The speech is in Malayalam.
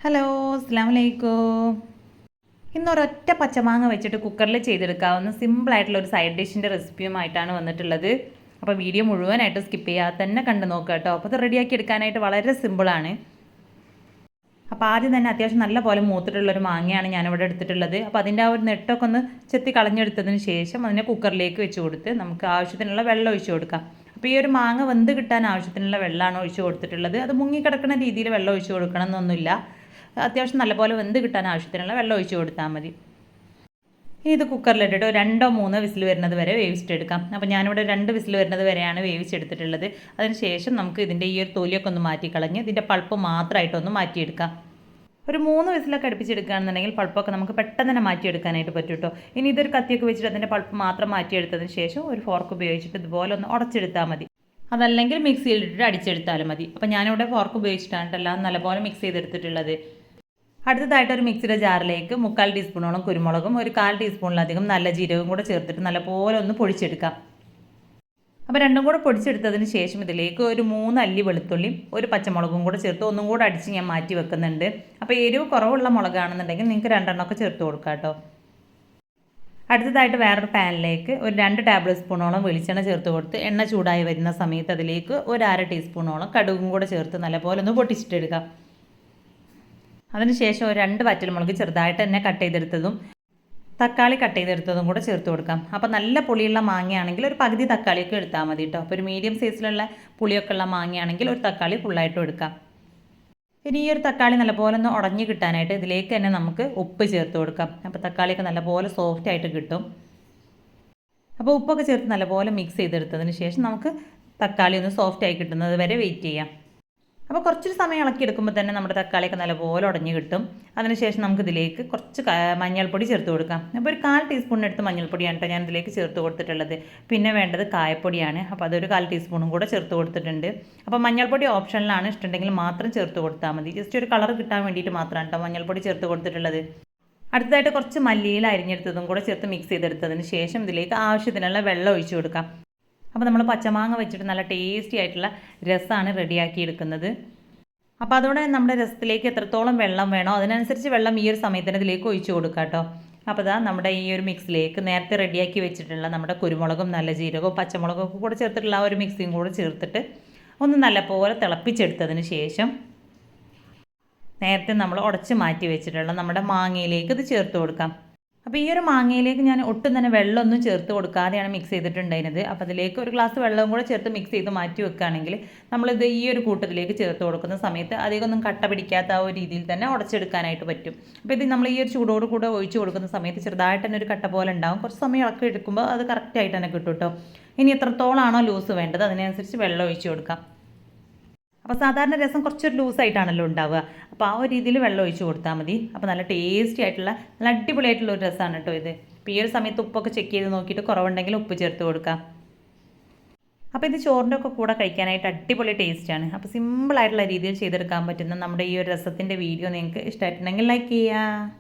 ഹലോ, അസ്സാം വലൈക്കും. ഇന്നൊരൊറ്റ പച്ചമാങ്ങ വെച്ചിട്ട് കുക്കറിൽ ചെയ്തെടുക്കാവുന്ന സിമ്പിളായിട്ടുള്ള ഒരു സൈഡ് ഡിഷിൻ്റെ റെസിപ്പിയുമായിട്ടാണ് വന്നിട്ടുള്ളത്. അപ്പോൾ വീഡിയോ മുഴുവനായിട്ട് സ്കിപ്പ് ചെയ്യാതെ തന്നെ കണ്ടു നോക്കുക കേട്ടോ. അപ്പോൾ അത് റെഡിയാക്കി എടുക്കാനായിട്ട് വളരെ സിമ്പിളാണ്. അപ്പോൾ ആദ്യം തന്നെ അത്യാവശ്യം നല്ല പോലെ മൂത്തിട്ടുള്ളൊരു മാങ്ങയാണ് ഞാനിവിടെ എടുത്തിട്ടുള്ളത്. അപ്പോൾ അതിൻ്റെ ആ ഒരു നെട്ടൊക്കെ ഒന്ന് ചെത്തി കളഞ്ഞെടുത്തതിന് ശേഷം അതിനെ കുക്കറിലേക്ക് വെച്ച് കൊടുത്ത് നമുക്ക് ആവശ്യത്തിനുള്ള വെള്ളം ഒഴിച്ച് കൊടുക്കാം. അപ്പോൾ ഈ ഒരു മാങ്ങ വെന്ത് കിട്ടാൻ ആവശ്യത്തിനുള്ള വെള്ളമാണ് ഒഴിച്ച് കൊടുത്തിട്ടുള്ളത്. അത് മുങ്ങിക്കിടക്കുന്ന രീതിയിൽ വെള്ളം ഒഴിച്ച് കൊടുക്കണം എന്നൊന്നുമില്ല. അത്യാവശ്യം നല്ലപോലെ വെന്ത് കിട്ടാൻ ആവശ്യത്തിനുള്ള വെള്ളം ഒഴിച്ച് കൊടുത്താൽ മതി. ഇനി ഇത് കുക്കറിലിട്ടിട്ട് 2-3 വിസിൽ വരുന്നത് വരെ വേവിച്ചെടുക്കാം. അപ്പോൾ ഞാനിവിടെ 2 വിസിൽ വരുന്നത് വരെയാണ് വേവിച്ചെടുത്തിട്ടുള്ളത്. അതിനുശേഷം നമുക്ക് ഇതിൻ്റെ ഈ ഒരു തൊലിയൊക്കെ ഒന്ന് മാറ്റിക്കളഞ്ഞ് ഇതിൻ്റെ പൾപ്പ് മാത്രമായിട്ടൊന്ന് മാറ്റിയെടുക്കാം. ഒരു 3 വിസിലൊക്കെ അടുപ്പിച്ചെടുക്കുകയാണെന്നുണ്ടെങ്കിൽ പൾപ്പൊക്കെ നമുക്ക് പെട്ടെന്ന് തന്നെ മാറ്റിയെടുക്കാനായിട്ട് പറ്റും കേട്ടോ. ഇനി ഇതൊരു കത്തിയൊക്കെ വെച്ചിട്ട് അതിൻ്റെ പൾപ്പ് മാത്രം മാറ്റിയെടുത്തതിന് ശേഷം ഒരു ഫോർക്ക് ഉപയോഗിച്ചിട്ട് ഇതുപോലെ ഒന്ന് ഉടച്ചെടുത്താൽ മതി. അതല്ലെങ്കിൽ മിക്സിയിലിട്ടിട്ട് അടിച്ചെടുത്താലും മതി. അപ്പോൾ ഞാനിവിടെ ഫോർക്ക് ഉപയോഗിച്ചിട്ടാണ് എല്ലാം നല്ലപോലെ മിക്സ് ചെയ്തെടുത്തിട്ടുള്ളത്. അടുത്തതായിട്ട് ഒരു മിക്സിയുടെ ജാറിലേക്ക് 3/4 ടീസ്പൂണോളം കുരുമുളകും 1/4 ടീസ്പൂണിലധികം നല്ല ജീരകവും കൂടെ ചേർത്തിട്ട് നല്ലപോലെ ഒന്ന് പൊടിച്ചെടുക്കാം. അപ്പോൾ രണ്ടും കൂടെ പൊടിച്ചെടുത്തതിന് ശേഷം ഇതിലേക്ക് ഒരു 3 അല്ലി വെളുത്തുള്ളിയും ഒരു പച്ചമുളകും കൂടെ ചേർത്ത് ഒന്നും കൂടെ അടിച്ച് ഞാൻ മാറ്റി വെക്കുന്നുണ്ട്. അപ്പോൾ എരിവ് കുറവുള്ള മുളകാണെന്നുണ്ടെങ്കിൽ നിങ്ങൾക്ക് 2 എണ്ണമൊക്കെ ചേർത്ത് കൊടുക്കാം കേട്ടോ. അടുത്തതായിട്ട് വേറൊരു പാനിലേക്ക് ഒരു 2 ടേബിൾ സ്പൂണോളം വെളിച്ചെണ്ണ ചേർത്ത് കൊടുത്ത് എണ്ണ ചൂടായി വരുന്ന സമയത്ത് അതിലേക്ക് ഒരു 1/2 ടീസ്പൂണോളം കടുകും കൂടെ ചേർത്ത് നല്ലപോലെ ഒന്ന് പൊട്ടിച്ചിട്ടെടുക്കാം. അതിനുശേഷം ഒരു 2 വറ്റൽമുളക് ചെറുതായിട്ട് തന്നെ കട്ട് ചെയ്തെടുത്തതും തക്കാളി കട്ട് ചെയ്തെടുത്തതും കൂടെ ചേർത്ത് കൊടുക്കാം. അപ്പോൾ നല്ല പുളിയുള്ള മാങ്ങയാണെങ്കിൽ ഒരു പകുതി തക്കാളിയൊക്കെ എടുത്താൽ മതി കേട്ടോ. അപ്പോൾ ഒരു മീഡിയം സൈസിലുള്ള പുളിയൊക്കെ ഉള്ള മാങ്ങയാണെങ്കിൽ ഒരു തക്കാളി ഫുള്ളായിട്ടും എടുക്കാം. ഇനി ഈ ഒരു തക്കാളി നല്ലപോലെ ഒന്ന് ഉടഞ്ഞ് കിട്ടാനായിട്ട് ഇതിലേക്ക് തന്നെ നമുക്ക് ഉപ്പ് ചേർത്ത് കൊടുക്കാം. അപ്പോൾ തക്കാളിയൊക്കെ നല്ലപോലെ സോഫ്റ്റ് ആയിട്ട് കിട്ടും. അപ്പോൾ ഉപ്പൊക്കെ ചേർത്ത് നല്ലപോലെ മിക്സ് ചെയ്തെടുത്തതിന് ശേഷം നമുക്ക് തക്കാളി ഒന്ന് സോഫ്റ്റ് ആയി കിട്ടുന്നത് വരെ വെയിറ്റ് ചെയ്യാം. അപ്പോൾ കുറച്ചൊരു സമയം ഇളക്കിയെടുക്കുമ്പോൾ തന്നെ നമ്മുടെ തക്കാളിയൊക്കെ നല്ലപോലെ ഉടഞ്ഞ് കിട്ടും. അതിനുശേഷം നമുക്കിതിലേക്ക് കുറച്ച് മഞ്ഞൾപ്പൊടി ചേർത്ത് കൊടുക്കാം. അപ്പോൾ ഒരു 1/4 ടീസ്പൂണിനടുത്ത് മഞ്ഞൾപ്പൊടിയാണ് കേട്ടോ ഞാൻ ഇതിലേക്ക് ചേർത്ത് കൊടുത്തിട്ടുള്ളത്. പിന്നെ വേണ്ടത് കായപ്പൊടിയാണ്. അപ്പോൾ അതൊരു 1/4 ടീസ്പൂണും കൂടെ ചേർത്ത് കൊടുത്തിട്ടുണ്ട്. അപ്പോൾ മഞ്ഞൾപ്പൊടി ഓപ്ഷനിലാണ്, ഇഷ്ടമുണ്ടെങ്കിൽ മാത്രം ചേർത്ത് കൊടുത്താൽ മതി. ജസ്റ്റ് ഒരു കളർ കിട്ടാൻ വേണ്ടിയിട്ട് മാത്രമാണ് കേട്ടോ മഞ്ഞൾപ്പൊടി ചേർത്ത് കൊടുത്തിട്ടുള്ളത്. അടുത്തതായിട്ട് കുറച്ച് മല്ലിയില അരിഞ്ഞെടുത്തതും കൂടെ ചേർത്ത് മിക്സ് ചെയ്തെടുത്തതിന് ശേഷം ഇതിലേക്ക് ആവശ്യത്തിനുള്ള വെള്ളം ഒഴിച്ചു കൊടുക്കാം. അപ്പോൾ നമ്മൾ പച്ചമാങ്ങ വെച്ചിട്ട് നല്ല ടേസ്റ്റി ആയിട്ടുള്ള രസമാണ് റെഡിയാക്കി എടുക്കുന്നത്. അപ്പോൾ അതോടെ നമ്മുടെ രസത്തിലേക്ക് എത്രത്തോളം വെള്ളം വേണോ അതിനനുസരിച്ച് വെള്ളം ഈ ഒരു സമയത്തിന് ഇതിലേക്ക് ഒഴിച്ചു കൊടുക്കാം കേട്ടോ. അപ്പോൾ ഇതാ നമ്മുടെ ഈ ഒരു മിക്സിലേക്ക് നേരത്തെ റെഡിയാക്കി വെച്ചിട്ടുള്ള നമ്മുടെ കുരുമുളകും നല്ല ജീരകവും പച്ചമുളകും ഒക്കെ കൂടെ ചേർത്തിട്ടുള്ള ആ ഒരു മിക്സിയും കൂടെ ചേർത്തിട്ട് ഒന്ന് നല്ലപോലെ തിളപ്പിച്ചെടുത്തതിന് ശേഷം നേരത്തെ നമ്മൾ ഉടച്ച് മാറ്റി വെച്ചിട്ടുള്ള നമ്മുടെ മാങ്ങയിലേക്ക് ഇത് ചേർത്ത് കൊടുക്കാം. അപ്പോൾ ഈ ഒരു മാങ്ങയിലേക്ക് ഞാൻ ഒട്ടും തന്നെ വെള്ളമൊന്നും ചേർത്ത് കൊടുക്കാതെയാണ് മിക്സ് ചെയ്തിട്ടുണ്ടായിരുന്നത്. അപ്പോൾ അതിലേക്ക് ഒരു ഗ്ലാസ് വെള്ളവും കൂടെ ചേർത്ത് മിക്സ് ചെയ്ത് മാറ്റി വെക്കുകയാണെങ്കിൽ നമ്മളിത് ഈ ഒരു കൂട്ടത്തിലേക്ക് ചേർത്ത് കൊടുക്കുന്ന സമയത്ത് അധികമൊന്നും കട്ട പിടിക്കാത്ത ആ ഒരു രീതിയിൽ തന്നെ ഉടച്ചെടുക്കാനായിട്ട് പറ്റും. അപ്പോൾ ഇത് നമ്മൾ ഈ ഒരു ചൂടോട് കൂടെ ഒഴിച്ച് കൊടുക്കുന്ന സമയത്ത് ചെറുതായിട്ട് തന്നെ ഒരു കട്ട പോലെ ഉണ്ടാകും. കുറച്ച് സമയം ഇളക്കി എടുക്കുമ്പോൾ അത് കറക്റ്റായിട്ട് തന്നെ കിട്ടും കേട്ടോ. ഇനി എത്രത്തോളമാണോ ലൂസ് വേണ്ടത് അതിനനുസരിച്ച് വെള്ളം ഒഴിച്ച് കൊടുക്കാം. അപ്പോൾ സാധാരണ രസം കുറച്ചൊരു ലൂസായിട്ടാണല്ലോ ഉണ്ടാവുക. അപ്പോൾ ആ ഒരു രീതിയിൽ വെള്ളം ഒഴിച്ച് കൊടുത്താൽ മതി. അപ്പോൾ നല്ല ടേസ്റ്റി ആയിട്ടുള്ള നല്ല അടിപൊളിയായിട്ടുള്ള ഒരു രസമാണ് കേട്ടോ ഇത്. അപ്പോൾ ഈ ഒരു സമയത്ത് ഉപ്പൊക്കെ ചെക്ക് ചെയ്ത് നോക്കിയിട്ട് കുറവുണ്ടെങ്കിൽ ഉപ്പ് ചേർത്ത് കൊടുക്കാം. അപ്പോൾ ഇത് ചോറിൻ്റെ ഒക്കെ കൂടെ കഴിക്കാനായിട്ട് അടിപൊളി ടേസ്റ്റാണ്. അപ്പോൾ സിമ്പിളായിട്ടുള്ള രീതിയിൽ ചെയ്തെടുക്കാൻ പറ്റുന്ന നമ്മുടെ ഈ ഒരു രസത്തിൻ്റെ വീഡിയോ നിങ്ങൾക്ക് ഇഷ്ടമായിട്ടുണ്ടെങ്കിൽ ലൈക്ക് ചെയ്യുക.